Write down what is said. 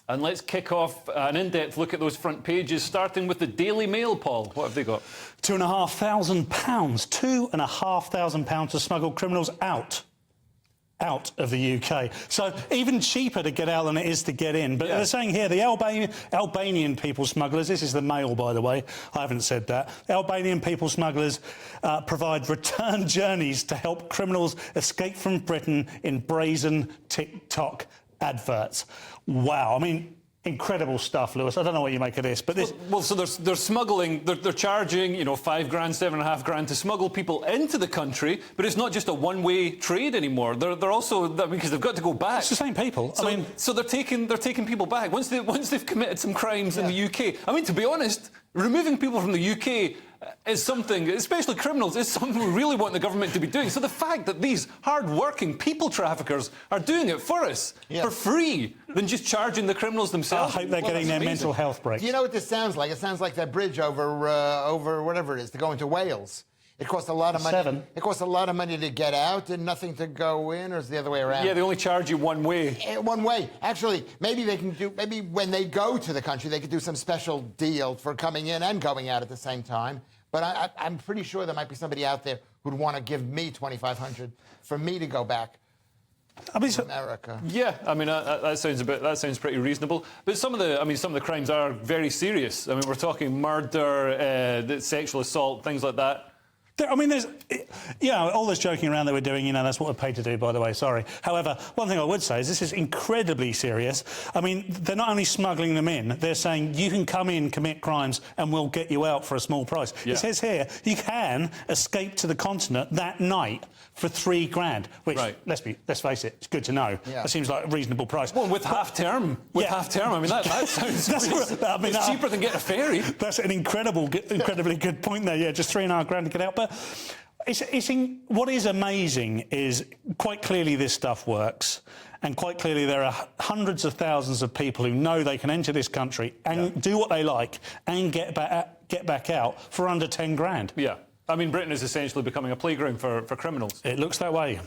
And let's kick off an in-depth look at those front pages, starting with the Daily Mail, Paul. What have they got? £2,500. £2,500 to smuggle criminals out of the UK. So even cheaper to get out than it is to get in. But they're saying here, the Albanian people smugglers, this is the Mail, by the way, I haven't said that, Albanian people smugglers provide return journeys to help criminals escape from Britain in brazen TikTok adverts. Wow, I mean, incredible stuff, Lewis. I don't know what you make of this, but this... Well, so they're smuggling, they're charging, you know, £5 grand, £7.5 grand to smuggle people into the country, but it's not just a one-way trade anymore. They're also, because they've got to go back. It's the same people. So they're taking people back once they've committed some crimes in the UK. I mean, to be honest, removing people from the UK is something, especially criminals, is something we really want the government to be doing. So the fact that these hard-working people traffickers are doing it for us for free, than just charging the criminals themselves. I hope they're getting their mental health breaks. Do you know what this sounds like? It sounds like that bridge over whatever it is to go into Wales. It costs a lot of money. It costs a lot of money to get out and nothing to go in, or is it the other way around? Yeah, they only charge you one way. One way. Actually, maybe they can do. Maybe when they go to the country, they could do some special deal for coming in and going out at the same time. But I'm pretty sure there might be somebody out there who'd want to give me $2,500 for me to go back. To America. Yeah, I mean that sounds pretty reasonable. But some of the crimes are very serious. I mean, we're talking murder, sexual assault, things like that. I mean, there's, all this joking around that we're doing, that's what we're paid to do, by the way, sorry. However, one thing I would say is this is incredibly serious. I mean, they're not only smuggling them in, they're saying you can come in, commit crimes, and we'll get you out for a small price. Yeah. It says here, you can escape to the continent that night for $3 grand, which, let's face it, it's good to know. Yeah. That seems like a reasonable price. Well, with half-term, I mean, that sounds... it's cheaper than getting a ferry. That's an incredibly good point there, yeah, just $3.5 grand to get out. But what is amazing is quite clearly this stuff works, and quite clearly there are hundreds of thousands of people who know they can enter this country and do what they like and get back out for under 10 grand. Yeah. I mean, Britain is essentially becoming a playground for criminals. It looks that way.